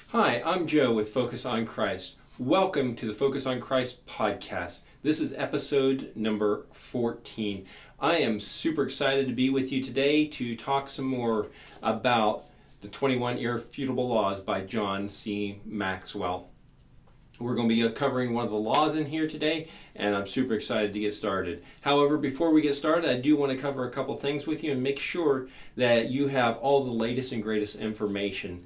Hi, I'm Joe with Focus on Christ. Welcome to the Focus on Christ podcast. This is episode number 14. I am super excited to be with you today to talk some more about the 21 Irrefutable Laws by John C. Maxwell. We're going to be covering one of the laws in here today, and I'm super excited to get started. However, before we get started, I do want to cover a couple things with you and make sure that you have all the latest and greatest information.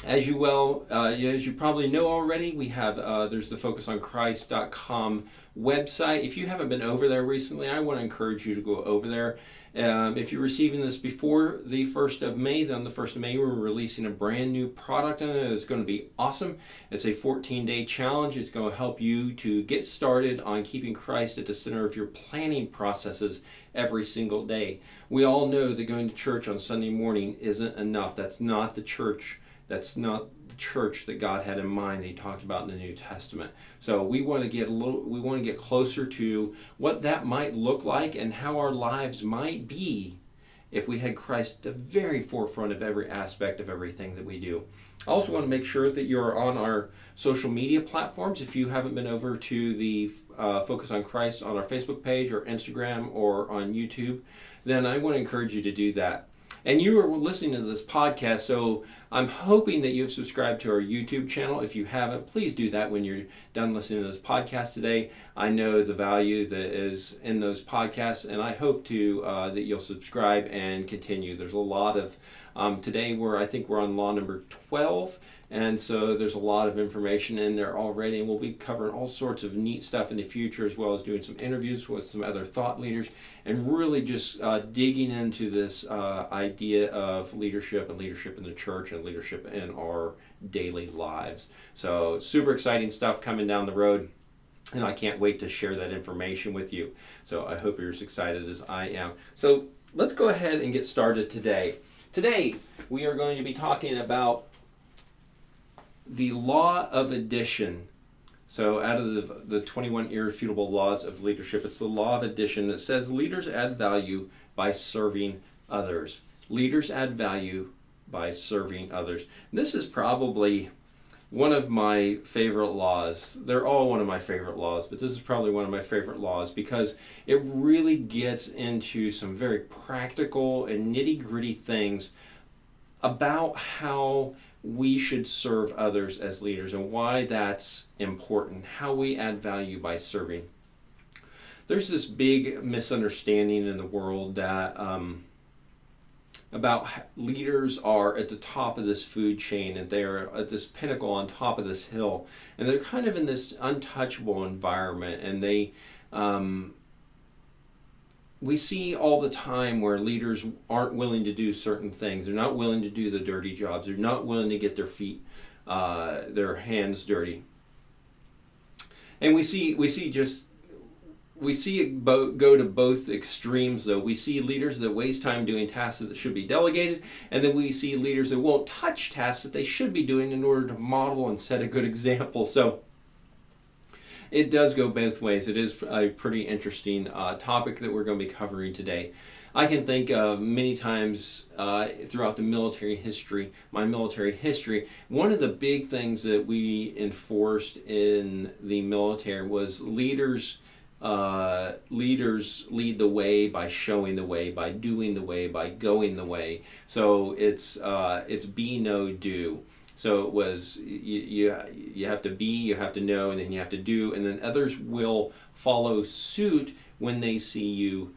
As you probably know already, we have there's the FocusOnChrist.com website. If you haven't been over there recently, I want to encourage you to go over there. If you're receiving this before the 1st of May, then on the 1st of May, we're releasing a brand new product on it. It's going to be awesome. It's a 14-day challenge. It's going to help you to get started on keeping Christ at the center of your planning processes every single day. We all know that going to church on Sunday morning isn't enough. That's not the church that God had in mind that He talked about in the New Testament. So we want to get closer to what that might look like and how our lives might be if we had Christ at the very forefront of every aspect of everything that we do. I also want to make sure that you're on our social media platforms. If you haven't been over to the Focus on Christ on our Facebook page or Instagram or on YouTube, then I want to encourage you to do that. And you are listening to this podcast, so I'm hoping that you've subscribed to our YouTube channel. If you haven't, please do that when you're done listening to this podcast today. I know the value that is in those podcasts, and I hope that you'll subscribe and continue. There's a lot of today I think we're on law number 12, and so there's a lot of information in there already, and we'll be covering all sorts of neat stuff in the future, as well as doing some interviews with some other thought leaders, and really just digging into this idea of leadership and leadership in the church and leadership in our daily lives. So super exciting stuff coming down the road, and I can't wait to share that information with you. So I hope you're as excited as I am. So let's go ahead and get started today. Today we are going to be talking about the law of addition. So out of the 21 irrefutable laws of leadership, it's the law of addition that says leaders add value by serving others. Leaders add value by serving others. And this is probably one of my favorite laws. They're all one of my favorite laws, but this is probably one of my favorite laws because it really gets into some very practical and nitty-gritty things about how we should serve others as leaders and why that's important, how we add value by serving. There's this big misunderstanding in the world that about leaders are at the top of this food chain and they're at this pinnacle on top of this hill, and they're kind of in this untouchable environment, and they we see all the time where leaders aren't willing to do certain things. They're not willing to do the dirty jobs. They're not willing to get their hands dirty. And we see it go to both extremes, though. We see leaders that waste time doing tasks that should be delegated, and then we see leaders that won't touch tasks that they should be doing in order to model and set a good example. So it does go both ways. It is a pretty interesting topic that we're going to be covering today. I can think of many times throughout my military history, one of the big things that we enforced in the military was leaders lead the way by showing the way, by doing the way, by going the way. So it's be, know, do. So it was you have to be, you have to know, and then you have to do, and then others will follow suit when they see you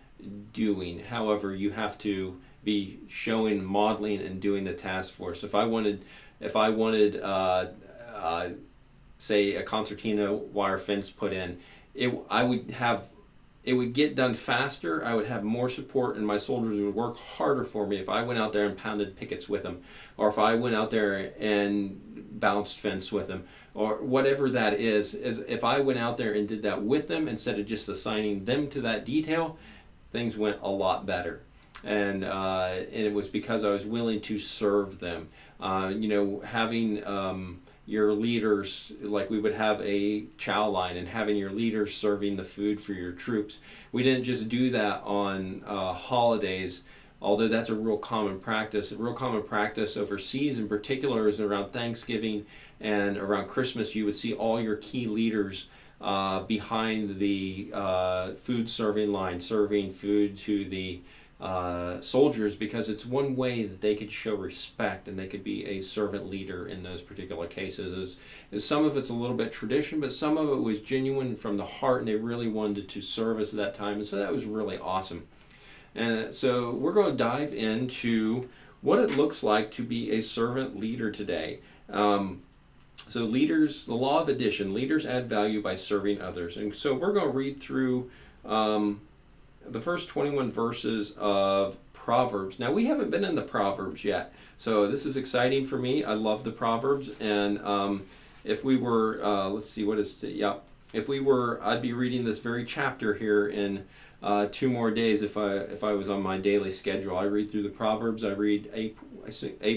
doing. However, you have to be showing, modeling, and doing the task force. If I wanted, say, a concertina wire fence put in, it would get done faster. I would have more support, and my soldiers would work harder for me if I went out there and pounded pickets with them, or if I went out there and bounced fence with them, or whatever that is if I went out there and did that with them instead of just assigning them to that detail, things went a lot better. And it was because I was willing to serve them. Having your leaders, like we would have a chow line and having your leaders serving the food for your troops. We didn't just do that on holidays, although that's a real common practice. A real common practice overseas in particular is around Thanksgiving and around Christmas. You would see all your key leaders behind the food serving line, serving food to the soldiers, because it's one way that they could show respect and they could be a servant leader in those particular cases. Some of it's a little bit tradition, but some of it was genuine from the heart, and they really wanted to serve us at that time, and so that was really awesome. And so we're going to dive into what it looks like to be a servant leader today. So leaders, the law of addition, leaders add value by serving others. And so we're going to read through the first 21 verses of Proverbs. Now, we haven't been in the Proverbs yet, so this is exciting for me. I love the Proverbs, and if we were, let's see, what is it? Yeah, if we were, I'd be reading this very chapter here in 2 more days if I was on my daily schedule. I read through the Proverbs. I read a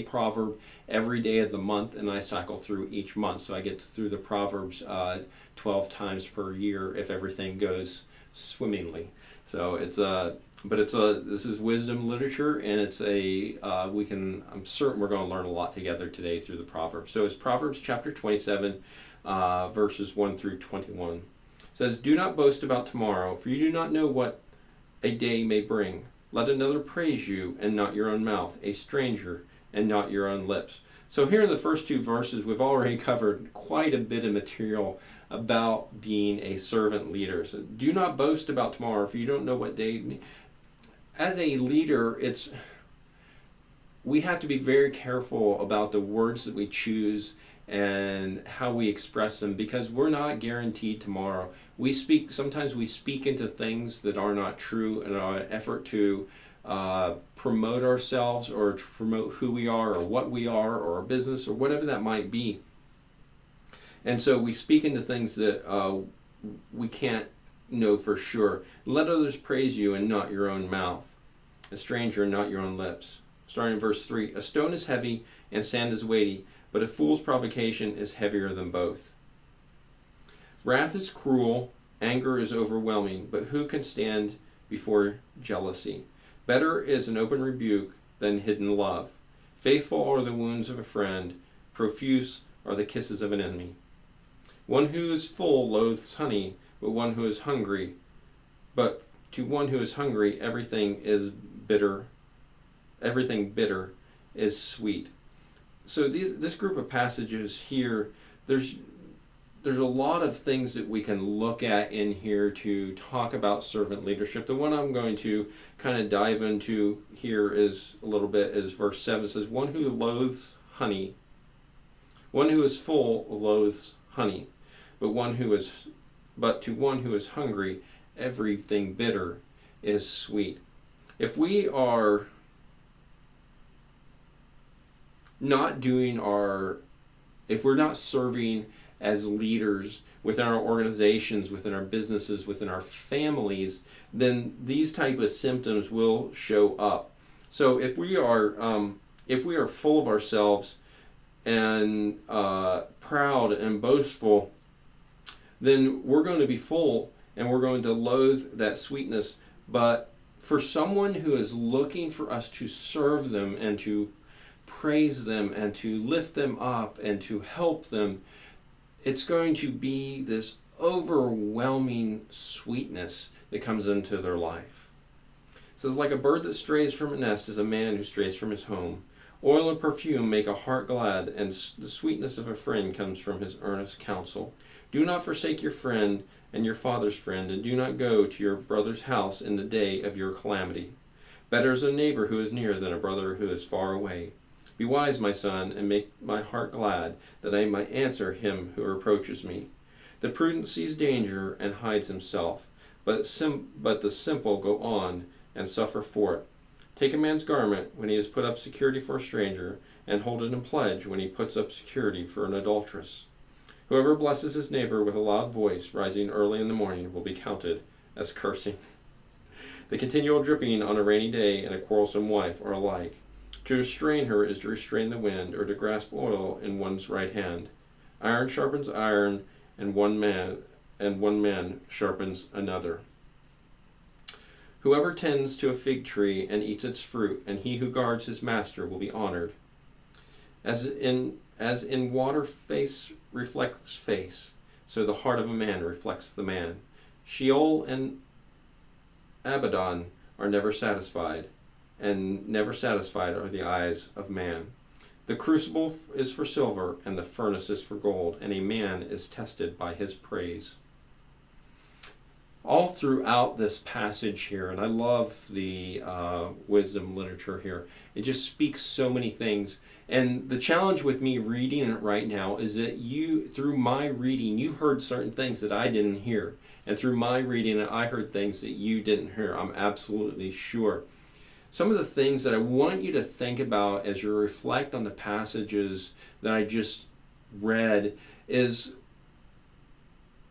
proverb every day of the month, and I cycle through each month, so I get through the Proverbs 12 times per year if everything goes swimmingly. So this is wisdom literature, and it's I'm certain we're going to learn a lot together today through the Proverbs. So it's Proverbs chapter 27, verses 1 through 21. It says, "Do not boast about tomorrow, for you do not know what a day may bring. Let another praise you, and not your own mouth, a stranger, and not your own lips." So here in the first 2 verses, we've already covered quite a bit of material about being a servant leader. So do not boast about tomorrow, for you don't know what day. As a leader, we have to be very careful about the words that we choose and how we express them, because we're not guaranteed tomorrow. Sometimes we speak into things that are not true in our effort to promote ourselves or to promote who we are or what we are or our business or whatever that might be. And so we speak into things that we can't know for sure. Let others praise you and not your own mouth, a stranger and not your own lips. Starting in verse 3, "A stone is heavy and sand is weighty, but a fool's provocation is heavier than both. Wrath is cruel, anger is overwhelming, but who can stand before jealousy? Better is an open rebuke than hidden love. Faithful are the wounds of a friend, profuse are the kisses of an enemy. One who is full loathes honey, but to one who is hungry everything bitter is sweet." So this group of passages here, there's a lot of things that we can look at in here to talk about servant leadership. The one I'm going to kind of dive into here is verse 7. It says, "One who loathes honey, one who is full loathes honey, but to one who is hungry everything bitter is sweet." If we are if we're not serving as leaders within our organizations, within our businesses, within our families, then these type of symptoms will show up. So if we are full of ourselves and proud and boastful, then we're going to be full and we're going to loathe that sweetness. But for someone who is looking for us to serve them and to praise them and to lift them up and to help them, it's going to be this overwhelming sweetness that comes into their life. It says, "Like a bird that strays from a nest is a man who strays from his home. Oil and perfume make a heart glad, and the sweetness of a friend comes from his earnest counsel. Do not forsake your friend and your father's friend, and do not go to your brother's house in the day of your calamity. Better is a neighbor who is near than a brother who is far away. Be wise, my son, and make my heart glad, that I might answer him who reproaches me. The prudent sees danger and hides himself, but the simple go on and suffer for it. Take a man's garment when he has put up security for a stranger, and hold it in pledge when he puts up security for an adulteress. Whoever blesses his neighbor with a loud voice, rising early in the morning, will be counted as cursing. The continual dripping on a rainy day and a quarrelsome wife are alike. To restrain her is to restrain the wind, or to grasp oil in one's right hand. Iron sharpens iron, and one man sharpens another. Whoever tends to a fig tree and eats its fruit, and he who guards his master will be honored. As in water face reflects face, so the heart of a man reflects the man. Sheol and Abaddon are never satisfied, and never satisfied are the eyes of man. The crucible is for silver, and the furnace is for gold, and a man is tested by his praise. All throughout this passage here, and I love the wisdom literature here, it just speaks so many things. And the challenge with me reading it right now is that you, through my reading, you heard certain things that I didn't hear. And through my reading, I heard things that you didn't hear, I'm absolutely sure. Some of the things that I want you to think about as you reflect on the passages that I just read is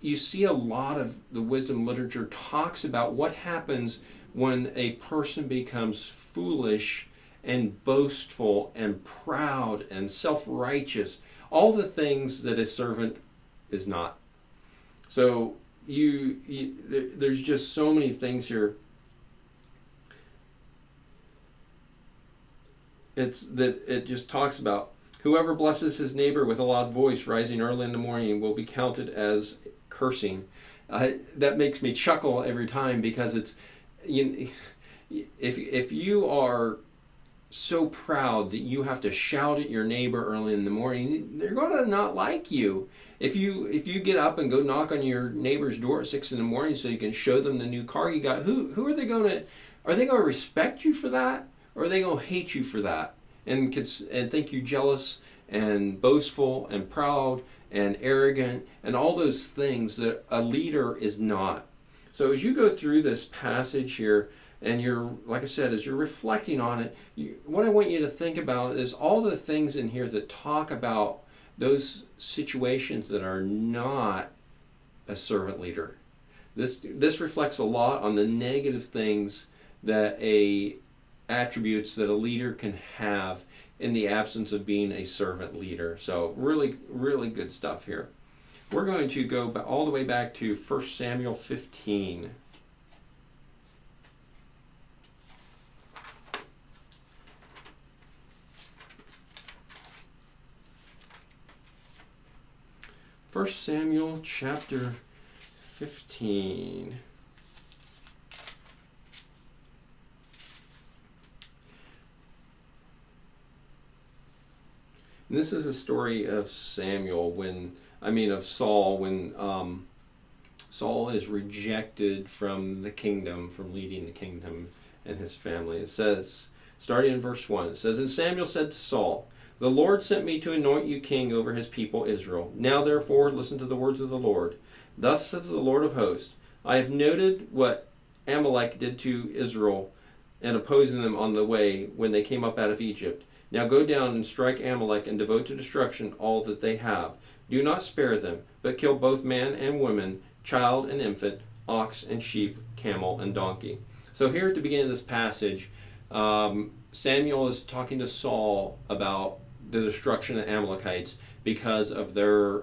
you see a lot of the wisdom literature talks about what happens when a person becomes foolish and boastful and proud and self-righteous, all the things that a servant is not. So there's just so many things here. It just talks about whoever blesses his neighbor with a loud voice rising early in the morning will be counted as cursing. That makes me chuckle every time, because it's, if you are so proud that you have to shout at your neighbor early in the morning, they're going to not like you. If you get up and go knock on your neighbor's door at 6 in the morning so you can show them the new car you got, who are they going to respect you for that? Or are they going to hate you for that and think you jealous and boastful and proud and arrogant and all those things that a leader is not? So as you go through this passage here, and you're, like I said, as you're reflecting on it, what I want you to think about is all the things in here that talk about those situations that are not a servant leader. This reflects a lot on the negative things that attributes that a leader can have in the absence of being a servant leader. So really, really good stuff here. We're going to go all the way back to 1 Samuel 15. First Samuel chapter 15. And this is a story of Saul when Saul is rejected from the kingdom, from leading the kingdom and his family. It says, starting in verse 1, it says, "And Samuel said to Saul, 'The Lord sent me to anoint you king over his people Israel. Now therefore listen to the words of the Lord. Thus says the Lord of hosts, I have noted what Amalek did to Israel and opposing them on the way when they came up out of Egypt. Now go down and strike Amalek and devote to destruction all that they have. Do not spare them, but kill both man and woman, child and infant, ox and sheep, camel and donkey.'" So here at the beginning of this passage, Samuel is talking to Saul about the destruction of Amalekites because of their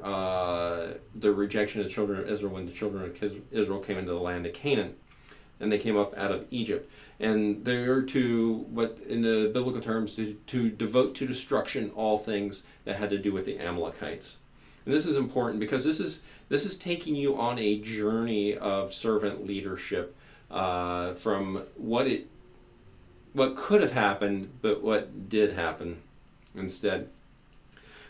rejection of the children of Israel when the children of Israel came into the land of Canaan, and they came up out of Egypt. And they're to, what in the biblical terms, to devote to destruction all things that had to do with the Amalekites. And this is important because this is taking you on a journey of servant leadership from what could have happened, but what did happen instead.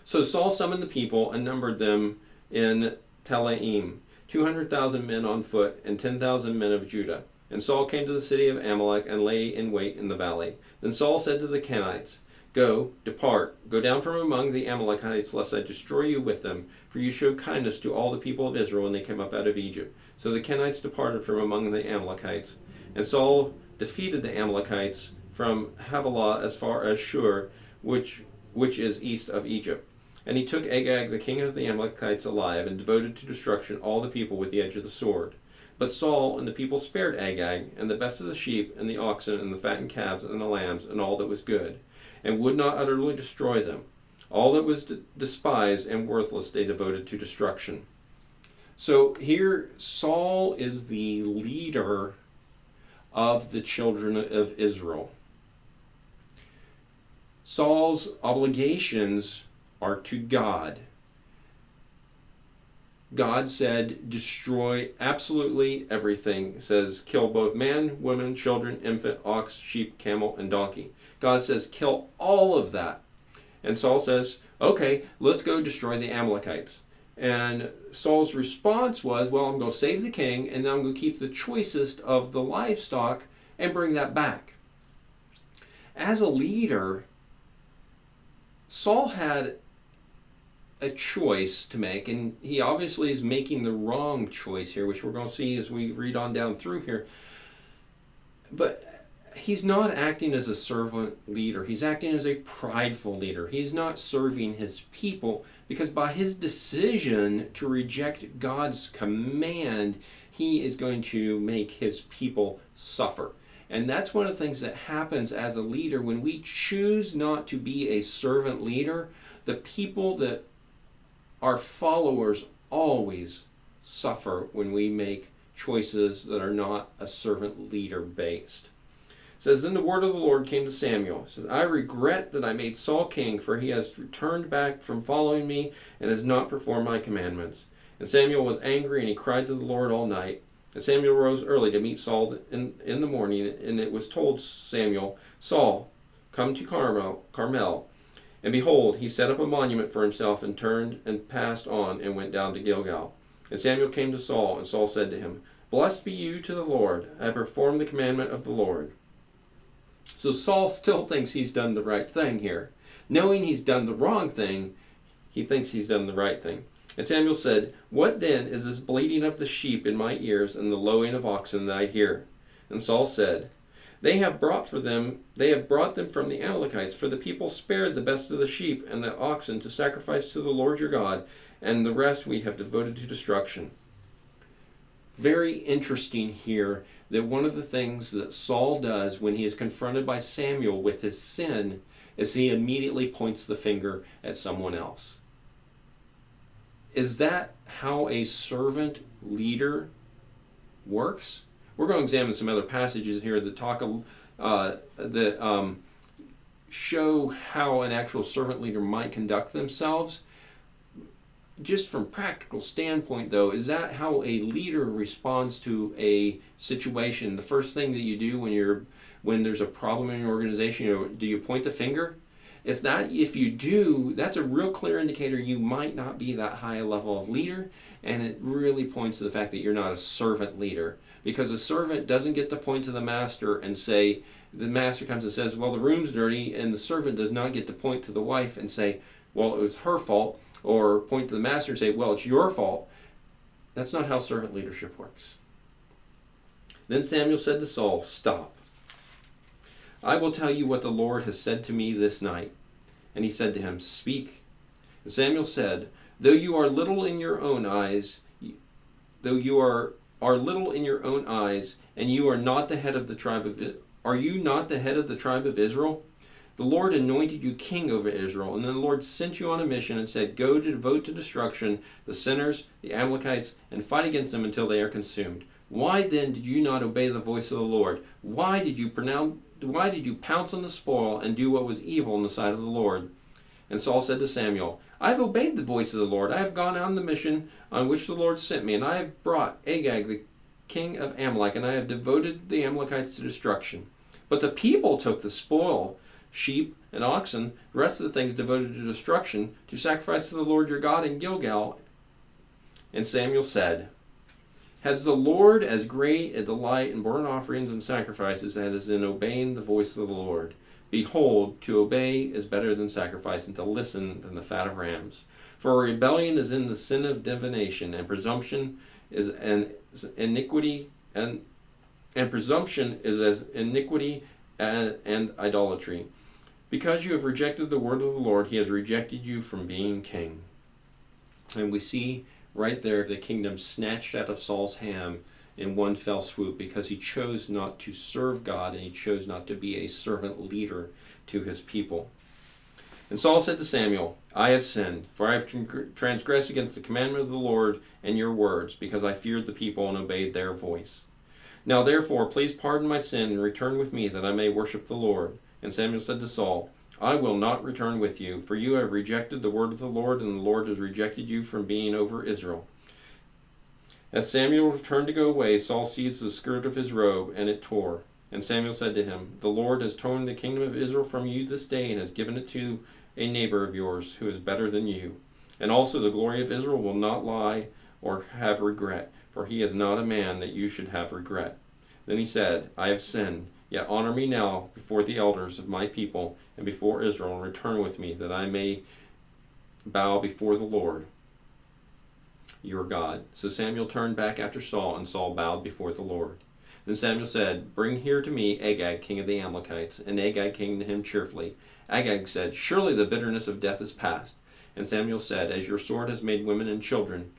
So Saul summoned the people and numbered them in Telaim, 200,000 men on foot and 10,000 men of Judah. And Saul came to the city of Amalek and lay in wait in the valley. Then Saul said to the Kenites, "Go, depart, go down from among the Amalekites, lest I destroy you with them, for you showed kindness to all the people of Israel when they came up out of Egypt." So the Kenites departed from among the Amalekites. And Saul defeated the Amalekites from Havilah as far as Shur, which is east of Egypt. And he took Agag, the king of the Amalekites, alive, and devoted to destruction all the people with the edge of the sword. But Saul and the people spared Agag, and the best of the sheep, and the oxen, and the fattened calves, and the lambs, and all that was good, and would not utterly destroy them. All that was despised and worthless they devoted to destruction. So here, Saul is the leader of the children of Israel. Saul's obligations are to God. God said, destroy absolutely everything. It says, kill both man, woman, children, infant, ox, sheep, camel, and donkey. God says, kill all of that. And Saul says, okay, let's go destroy the Amalekites. And Saul's response was, well, I'm going to save the king, and then I'm going to keep the choicest of the livestock and bring that back. As a leader, Saul had a choice to make, and he obviously is making the wrong choice here, which we're going to see as we read on down through here. But he's not acting as a servant leader. He's acting as a prideful leader. He's not serving his people, because by his decision to reject God's command, he is going to make his people suffer. And that's one of the things that happens as a leader. When we choose not to be a servant leader, the people that our followers always suffer when we make choices that are not a servant leader based. It says, then the word of the Lord came to Samuel. It says, I regret that I made Saul king, for he has turned back from following me and has not performed my commandments. And Samuel was angry, and he cried to the Lord all night. And Samuel rose early to meet Saul in the morning, and it was told Samuel, Saul, come to Carmel. And behold, he set up a monument for himself, and turned and passed on, and went down to Gilgal. And Samuel came to Saul, and Saul said to him, blessed be you to the Lord. I have performed the commandment of the Lord. So Saul still thinks he's done the right thing here. Knowing he's done the wrong thing, he thinks he's done the right thing. And Samuel said, what then is this bleating of the sheep in my ears, and the lowing of oxen that I hear? And Saul said, They have brought them from the Amalekites, for the people spared the best of the sheep and the oxen to sacrifice to the Lord your God, and the rest we have devoted to destruction. Very interesting here that one of the things that Saul does when he is confronted by Samuel with his sin is he immediately points the finger at someone else. Is that how a servant leader works? We're going to examine some other passages here that talk show how an actual servant leader might conduct themselves. Just from practical standpoint, though, is that how a leader responds to a situation? The first thing that you do when there's a problem in your organization, do you point the finger? If you do, that's a real clear indicator you might not be that high a level of leader, and it really points to the fact that you're not a servant leader. Because a servant doesn't get to point to the master and say, the master comes and says, well, the room's dirty, and the servant does not get to point to the wife and say, well, it was her fault, or point to the master and say, well, it's your fault. That's not how servant leadership works. Then Samuel said to Saul, stop. I will tell you what the Lord has said to me this night. And he said to him, speak. And Samuel said, though you are little in your own eyes, and you are not the head of the tribe of Israel, are you not the head of the tribe of Israel? The Lord anointed you king over Israel, and then the Lord sent you on a mission and said, go to devote to destruction the sinners, the Amalekites, and fight against them until they are consumed. Why then did you not obey the voice of the Lord? Why did you pounce on the spoil and do what was evil in the sight of the Lord? And Saul said to Samuel, I have obeyed the voice of the Lord. I have gone on the mission on which the Lord sent me, and I have brought Agag, the king of Amalek, and I have devoted the Amalekites to destruction. But the people took the spoil, sheep and oxen, the rest of the things devoted to destruction, to sacrifice to the Lord your God in Gilgal. And Samuel said, has the Lord as great a delight in burnt offerings and sacrifices as in obeying the voice of the Lord? Behold, to obey is better than sacrifice, and to listen than the fat of rams. For a rebellion is in the sin of divination, and presumption is an iniquity, and presumption is as iniquity and idolatry. Because you have rejected the word of the Lord, he has rejected you from being king. And we see right there the kingdom snatched out of Saul's hand in one fell swoop, because he chose not to serve God, and he chose not to be a servant leader to his people. And Saul said to Samuel, I have sinned, for I have transgressed against the commandment of the Lord and your words, because I feared the people and obeyed their voice. Now therefore, please pardon my sin and return with me that I may worship the Lord. And Samuel said to Saul, I will not return with you, for you have rejected the word of the Lord, and the Lord has rejected you from being over Israel. As Samuel turned to go away, Saul seized the skirt of his robe, and it tore. And Samuel said to him, The Lord has torn the kingdom of Israel from you this day, and has given it to a neighbor of yours, who is better than you. And also the glory of Israel will not lie or have regret, for he is not a man that you should have regret. Then he said, I have sinned, yet honor me now before the elders of my people and before Israel, and return with me, that I may bow before the Lord your God. So Samuel turned back after Saul, and Saul bowed before the Lord. Then Samuel said, Bring here to me Agag, king of the Amalekites. And Agag came to him cheerfully. Agag said, Surely the bitterness of death is past. And Samuel said, As your sword has made women and children,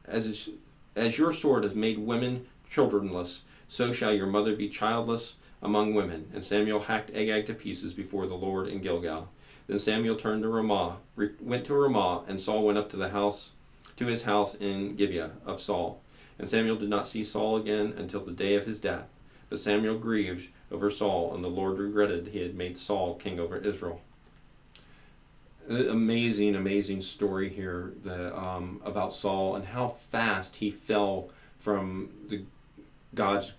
as your sword has made women childrenless, so shall your mother be childless among women. And Samuel hacked Agag to pieces before the Lord in Gilgal. Then Samuel turned to went to Ramah, and Saul went up to his house in Gibeah of Saul. And Samuel did not see Saul again until the day of his death. But Samuel grieved over Saul, and the Lord regretted he had made Saul king over Israel. Amazing, amazing story here about Saul and how fast he fell from God's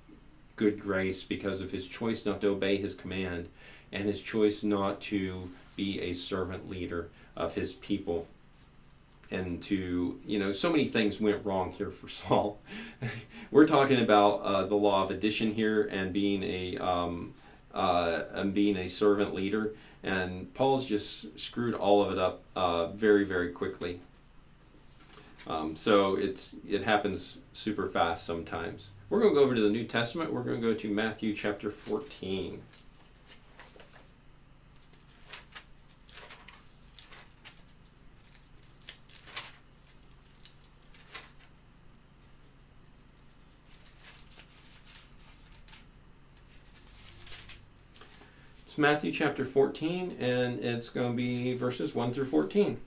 good grace because of his choice not to obey his command and his choice not to be a servant leader of his people. And so many things went wrong here for Saul. We're talking about the law of addition here and being a servant leader. And Paul's just screwed all of it up very, very quickly. So it happens super fast sometimes. We're going to go over to the New Testament. We're going to go to Matthew chapter 14. Matthew chapter 14, and it's going to be verses 1 through 14.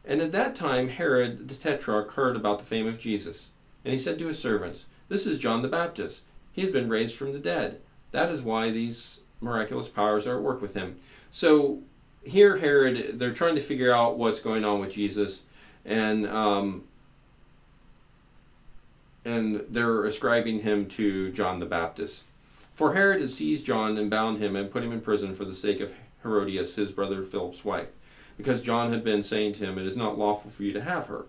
And at that time Herod the Tetrarch heard about the fame of Jesus, and he said to his servants, This is John the Baptist. He has been raised from the dead. That is why these miraculous powers are at work with him. So here Herod, they're trying to figure out what's going on with Jesus, and they're ascribing him to John the Baptist. For Herod had seized John and bound him and put him in prison for the sake of Herodias, his brother Philip's wife, because John had been saying to him, It is not lawful for you to have her.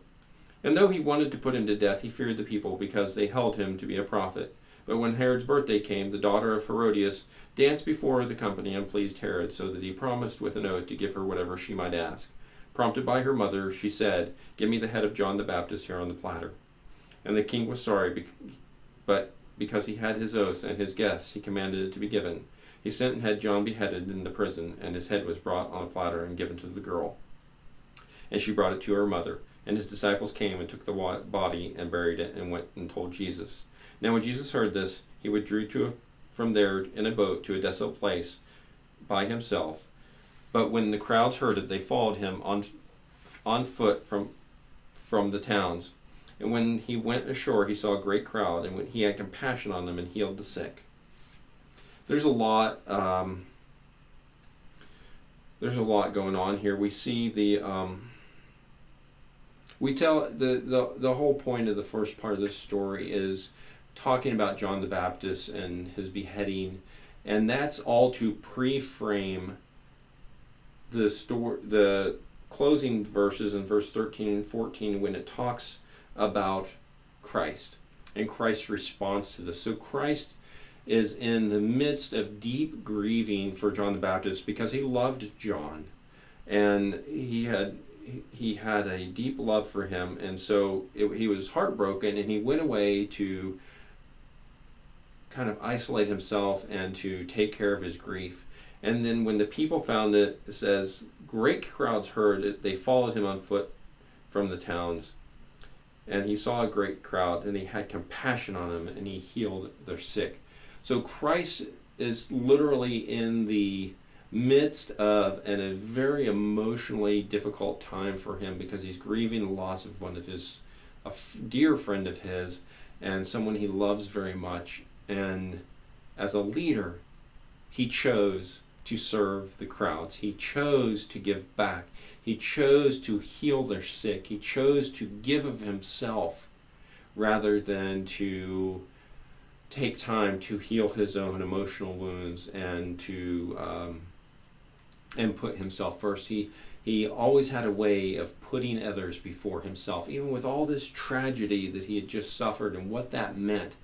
And though he wanted to put him to death, he feared the people, because they held him to be a prophet. But when Herod's birthday came, the daughter of Herodias danced before the company and pleased Herod, so that he promised with an oath to give her whatever she might ask. Prompted by her mother, she said, Give me the head of John the Baptist here on the platter. And the king was sorry, but because he had his oaths and his guests, he commanded it to be given. He sent and had John beheaded in the prison, and his head was brought on a platter and given to the girl. And she brought it to her mother. And his disciples came and took the body and buried it, and went and told Jesus. Now when Jesus heard this, he withdrew from there in a boat to a desolate place by himself. But when the crowds heard it, they followed him on foot from the towns. And when he went ashore, he saw a great crowd, and he had compassion on them and healed the sick. There's a lot going on here. We see the whole point of the first part of this story is talking about John the Baptist and his beheading, and that's all to pre-frame the closing verses in verse 13 and 14 when it talks about Christ and Christ's response to this. So Christ is in the midst of deep grieving for John the Baptist because he loved John, and he had a deep love for him, and so he was heartbroken, and he went away to kind of isolate himself and to take care of his grief. And then when the people found it, it says great crowds heard it, they followed him on foot from the towns. And he saw a great crowd, and he had compassion on them, and he healed their sick. So Christ is literally in the midst of a very emotionally difficult time for him, because he's grieving the loss of one of his, dear friend of his, and someone he loves very much. And as a leader, he chose to serve the crowds. He chose to give back. He chose to heal their sick. He chose to give of himself rather than to take time to heal his own emotional wounds and to and put himself first. He always had a way of putting others before himself, even with all this tragedy that he had just suffered and what that meant.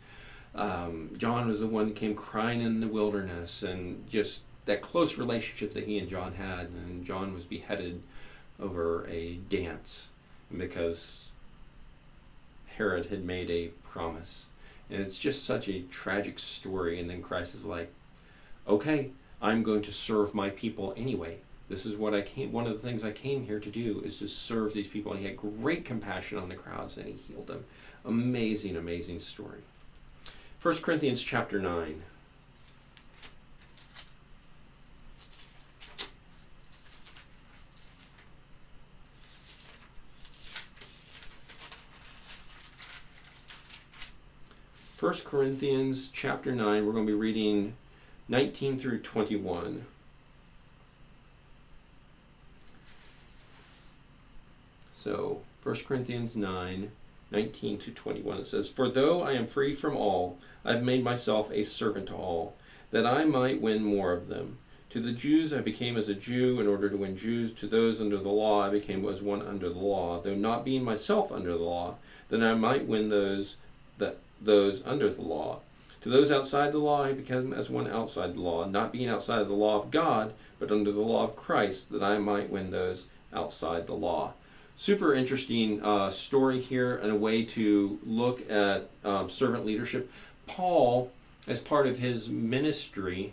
John was the one that came crying in the wilderness, and just that close relationship that he and John had. And John was beheaded over a dance because Herod had made a promise. And it's just such a tragic story. And then Christ is like, okay, I'm going to serve my people anyway. This is what I came, one of the things I came here to do, is to serve these people. And he had great compassion on the crowds, and he healed them. Amazing, amazing story. 1 Corinthians chapter 9. First Corinthians chapter 9, we're going to be reading 19 through 21. So, 1 Corinthians 9, 19 to 21, it says, "For though I am free from all, I have made myself a servant to all, that I might win more of them. To the Jews I became as a Jew in order to win Jews. To those under the law I became as one under the law, though not being myself under the law, that I might win those under the law. To those outside the law I became as one outside the law, not being outside of the law of God, but under the law of Christ, that I might win those outside the law." Super interesting story here, and a way to look at servant leadership. Paul, as part of his ministry,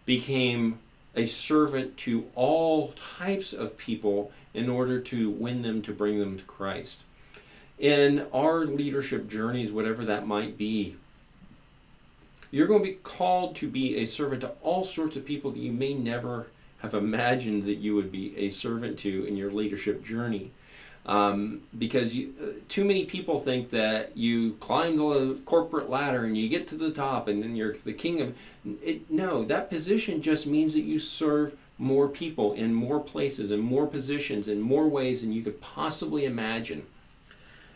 became a servant to all types of people in order to win them, to bring them to Christ. In our leadership journeys, whatever that might be, you're going to be called to be a servant to all sorts of people that you may never have imagined that you would be a servant to in your leadership journey. Because too many people think that you climb the corporate ladder and you get to the top and then you're the king of it. No, that position just means that you serve more people in more places and more positions in more ways than you could possibly imagine.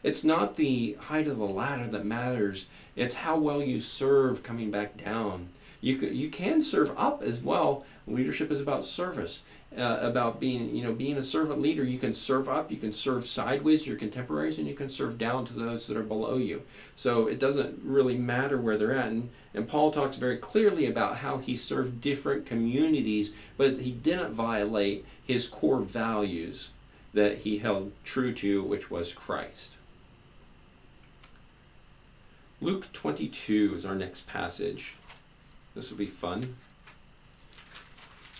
It's not the height of the ladder that matters. It's how well you serve coming back down. You can serve up as well. Leadership is about service, about being a servant leader. You can serve up, you can serve sideways, your contemporaries, and you can serve down to those that are below you. So it doesn't really matter where they're at. And Paul talks very clearly about how he served different communities, but he didn't violate his core values that he held true to, which was Christ. Luke 22 is our next passage. This will be fun.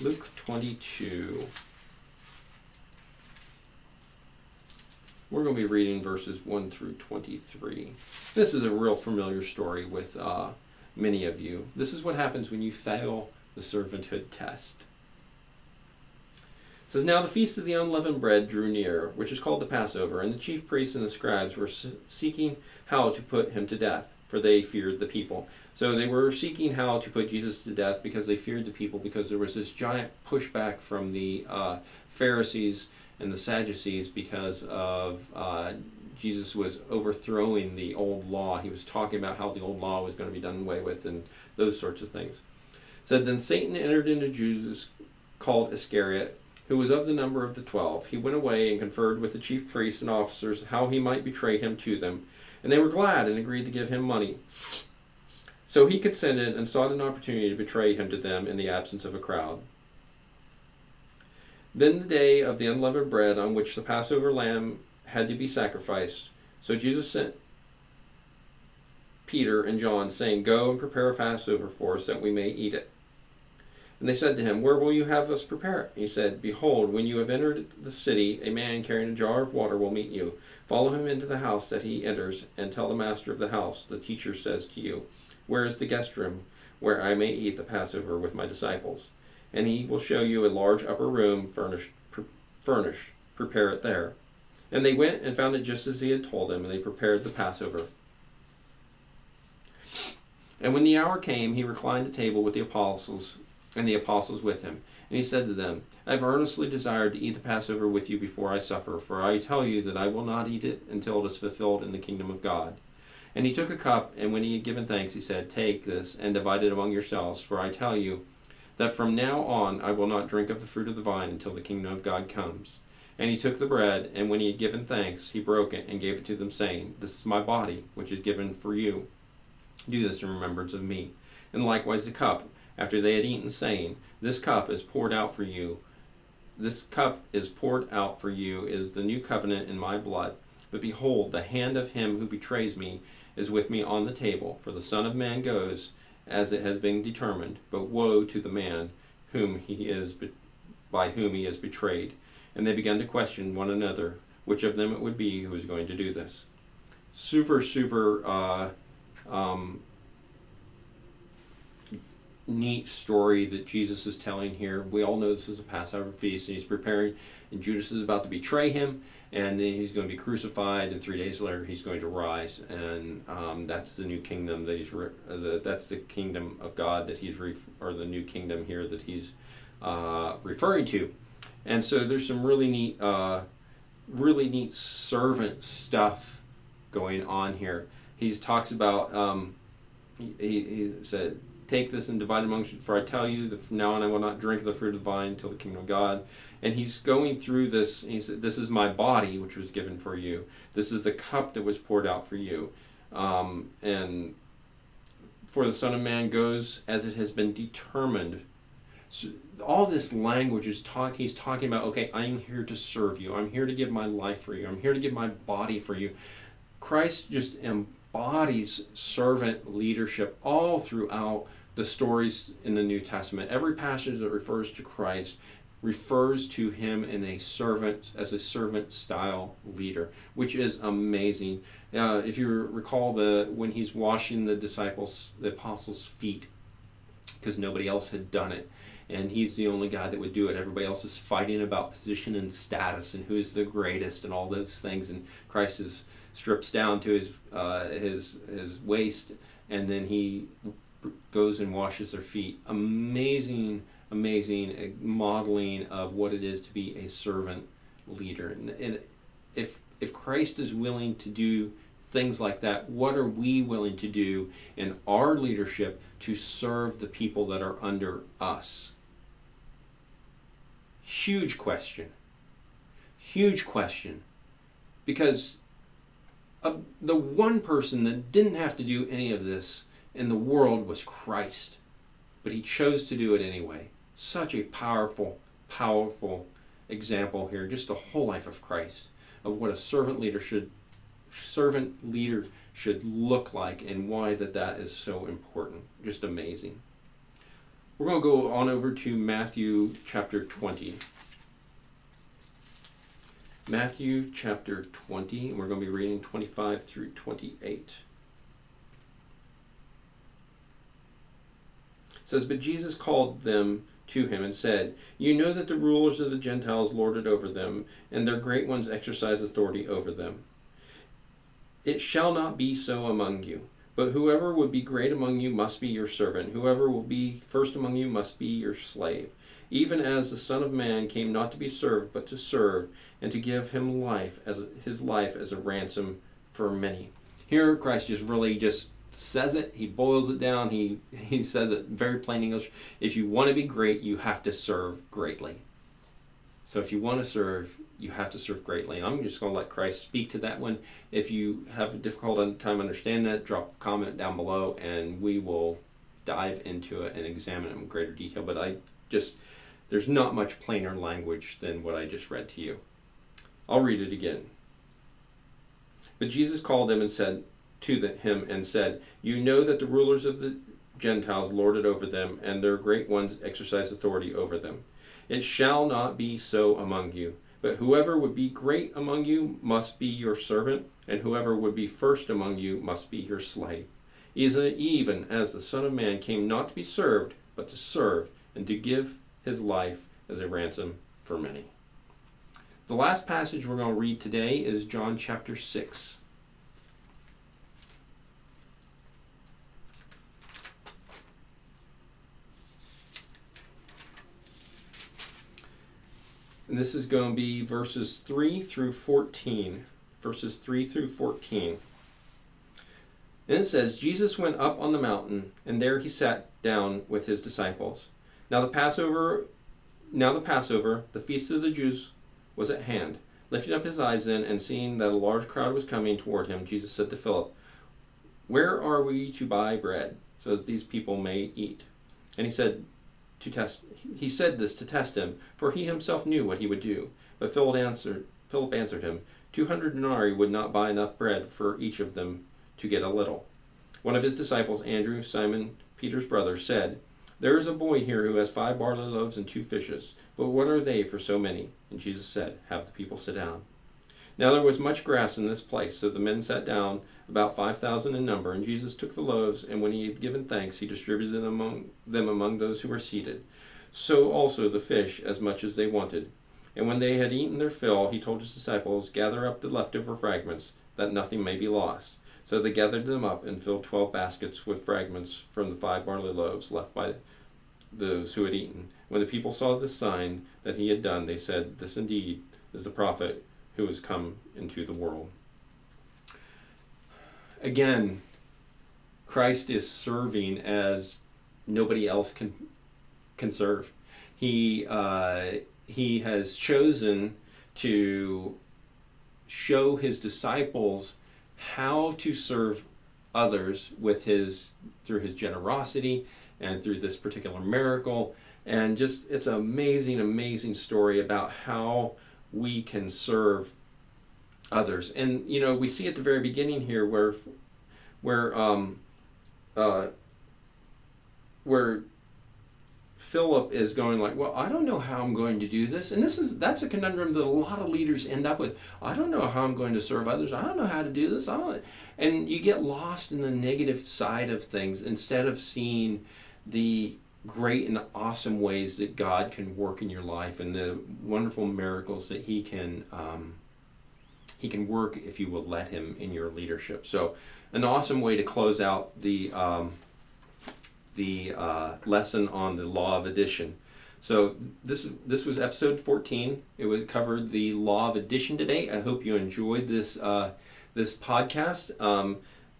Luke 22. We're going to be reading verses 1 through 23. This is a real familiar story with many of you. This is what happens when you fail the servanthood test. It says, "Now the feast of the unleavened bread drew near, which is called the Passover, and the chief priests and the scribes were seeking how to put him to death, for they feared the people." So they were seeking how to put Jesus to death because they feared the people, because there was this giant pushback from the Pharisees and the Sadducees because of Jesus was overthrowing the old law. He was talking about how the old law was going to be done away with and those sorts of things. It said, "Then Satan entered into Judas, called Iscariot, who was of the number of the 12. He went away and conferred with the chief priests and officers how he might betray him to them. And they were glad and agreed to give him money. So he consented and sought an opportunity to betray him to them in the absence of a crowd. Then the day of the unleavened bread, on which the Passover lamb had to be sacrificed, so Jesus sent Peter and John, saying, 'Go and prepare a Passover for us, that we may eat it.' And they said to him, 'Where will you have us prepare it?' He said, 'Behold, when you have entered the city, a man carrying a jar of water will meet you. Follow him into the house that he enters, and tell the master of the house, the teacher says to you, where is the guest room, where I may eat the Passover with my disciples?' and he will show you a large upper room furnished. Prepare it there." And they went and found it just as he had told them, and they prepared the Passover. And when the hour came, he reclined at table with the apostles, and the apostles with him. And he said to them, "I have earnestly desired to eat the Passover with you before I suffer, for I tell you that I will not eat it until it is fulfilled in the kingdom of God." And he took a cup, and when he had given thanks, he said, "Take this and divide it among yourselves, for I tell you that from now on I will not drink of the fruit of the vine until the kingdom of God comes." And he took the bread, and when he had given thanks, he broke it and gave it to them, saying, "This is my body, which is given for you. Do this in remembrance of me." And likewise the cup, after they had eaten, saying, "This cup is poured out for you. This cup is poured out for you is the new covenant in my blood. But behold, the hand of him who betrays me is with me on the table. For the Son of Man goes as it has been determined, but woe to the man by whom he is betrayed." And they began to question one another which of them it would be who was going to do this. Super neat story that Jesus is telling here. We all know this is a Passover feast, and he's preparing, and Judas is about to betray him, and then he's going to be crucified, and 3 days later he's going to rise, and that's the new kingdom that that's the kingdom of God that he's or the new kingdom here that he's referring to. And so there's some really neat servant stuff going on here. He talks about he said, "Take this and divide amongst you, for I tell you that from now on I will not drink of the fruit of the vine until the kingdom of God." And he's going through this. He said, "This is my body, which was given for you. This is the cup that was poured out for you. And for the Son of Man goes as it has been determined." So all this language is he's talking about, okay, I'm here to serve you. I'm here to give my life for you. I'm here to give my body for you. Christ just embodies servant leadership all throughout the stories in the New Testament. Every passage that refers to Christ refers to him as a servant style leader, which is amazing. If you recall when he's washing the apostles' feet, because nobody else had done it, and he's the only guy that would do it. Everybody else is fighting about position and status and who's the greatest and all those things, and Christ strips down to his waist, and then he goes and washes their feet. Amazing modeling of what it is to be a servant leader. And if Christ is willing to do things like that, what are we willing to do in our leadership to serve the people that are under us? Huge question. Because the one person that didn't have to do any of this in the world was Christ. But he chose to do it anyway. Such a powerful example here. Just the whole life of Christ, of what a servant leader should look like, and why that is so important. Just amazing. We're going to go on over to Matthew chapter 20. Matthew chapter 20, and we're going to be reading 25 through 28. It says, "But Jesus called them to him and said, 'You know that the rulers of the Gentiles lord it over them, and their great ones exercise authority over them. It shall not be so among you. But whoever would be great among you must be your servant. Whoever will be first among you must be your slave. Even as the Son of Man came not to be served, but to serve, and to give him his life as a ransom for many.'" Here Christ just says it. He boils it down. He says it very plain English. If you want to be great, you have to serve greatly. So if you want to serve, you have to serve greatly. And I'm just going to let Christ speak to that one. If you have a difficult time understanding that, drop a comment down below, and we will dive into it and examine it in greater detail. But there's not much plainer language than what I just read to you. I'll read it again. "But Jesus called them and said to him and said, 'You know that the rulers of the Gentiles lord it over them, and their great ones exercise authority over them. It shall not be so among you. But whoever would be great among you must be your servant, and whoever would be first among you must be your slave. Even as the Son of Man came not to be served, but to serve, and to give his life as a ransom for many. The last passage we're going to read today is John chapter 6. And this is going to be verses 3 through 14. Verses 3 through 14. And it says, Jesus went up on the mountain, and there he sat down with his disciples. Now the Passover, the feast of the Jews, was at hand. Lifting up his eyes then, and seeing that a large crowd was coming toward him, Jesus said to Philip, "Where are we to buy bread, so that these people may eat?" And he said this to test him, for he himself knew what he would do. But Philip answered him, 200 denarii would not buy enough bread for each of them to get a little. One of his disciples, Andrew, Simon Peter's brother, said, "There is a boy here who has 5 barley loaves and 2 fishes, but what are they for so many?" And Jesus said, "Have the people sit down." Now there was much grass in this place, so the men sat down, about 5,000 in number, and Jesus took the loaves, and when he had given thanks, he distributed them among those who were seated. So also the fish, as much as they wanted. And when they had eaten their fill, he told his disciples, "Gather up the leftover fragments, that nothing may be lost." So they gathered them up and filled 12 baskets with fragments from the 5 barley loaves left by those who had eaten. When the people saw this sign that he had done, they said, "This indeed is the prophet who has come into the world." Again, Christ is serving as nobody else can serve. He has chosen to show his disciples how to serve others through his generosity and through this particular miracle. And just, it's an amazing story about how we can serve others. And we see at the very beginning here where Philip is going like, "Well, I don't know how I'm going to do this." And that's a conundrum that a lot of leaders end up with. "I don't know how I'm going to serve others. I don't know how to do this." And you get lost in the negative side of things instead of seeing the great and awesome ways that God can work in your life and the wonderful miracles that he can work if you will let him in your leadership. So an awesome way to close out the lesson on the law of addition. So this was episode 14. It covered the law of addition today. I hope you enjoyed this podcast.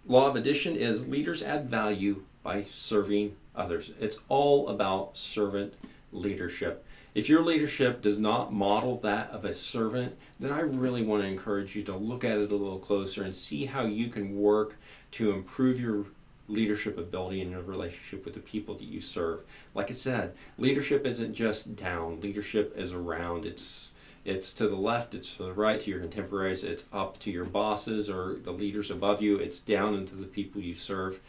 Law of addition is leaders add value by serving others. It's all about servant leadership. If your leadership does not model that of a servant, then I really want to encourage you to look at it a little closer and see how you can work to improve your leadership ability in your relationship with the people that you serve. Like I said, leadership isn't just down. Leadership is around. It's to the left, it's to the right, to your contemporaries, it's up to your bosses or the leaders above you, it's down into the people you serve.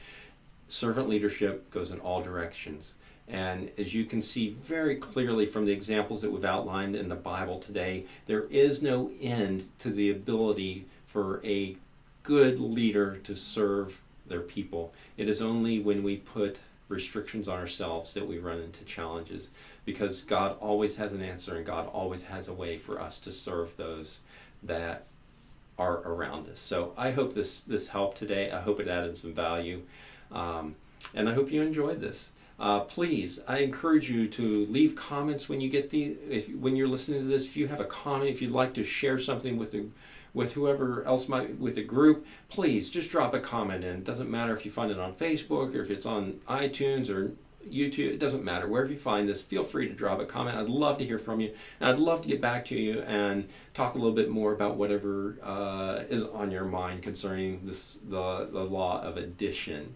Servant leadership goes in all directions. And as you can see very clearly from the examples that we've outlined in the Bible today, there is no end to the ability for a good leader to serve their people. It is only when we put restrictions on ourselves that we run into challenges, because God always has an answer and God always has a way for us to serve those that are around us. So I hope this helped today. I hope it added some value. And I hope you enjoyed this. Please, I encourage you to leave comments when you get when you're listening to this. If you have a comment, if you'd like to share something with whoever else with the group, please just drop a comment in. It doesn't matter if you find it on Facebook or if it's on iTunes or YouTube. It doesn't matter. Wherever you find this, feel free to drop a comment. I'd love to hear from you, and I'd love to get back to you and talk a little bit more about whatever is on your mind concerning the law of addition.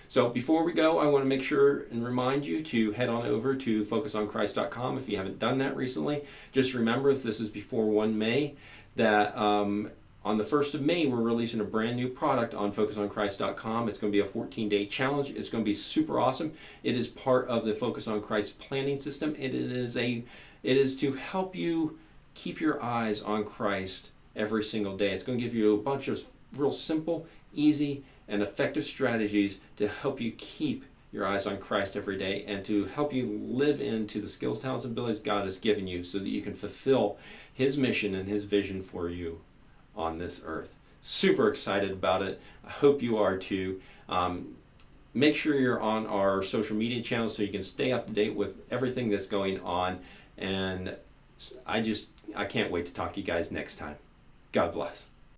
So before we go, I want to make sure and remind you to head on over to focusonchrist.com if you haven't done that recently. Just remember, if this is before 1 May, that on the 1st of May, we're releasing a brand new product on focusonchrist.com. It's going to be a 14-day challenge. It's going to be super awesome. It is part of the Focus on Christ planning system. It is to help you keep your eyes on Christ every single day. It's going to give you a bunch of real simple, easy, and effective strategies to help you keep your eyes on Christ every day, and to help you live into the skills, talents, and abilities God has given you so that you can fulfill His mission and His vision for you on this earth. Super excited about it. I hope you are too. Make sure you're on our social media channels so you can stay up to date with everything that's going on. And I can't wait to talk to you guys next time. God bless.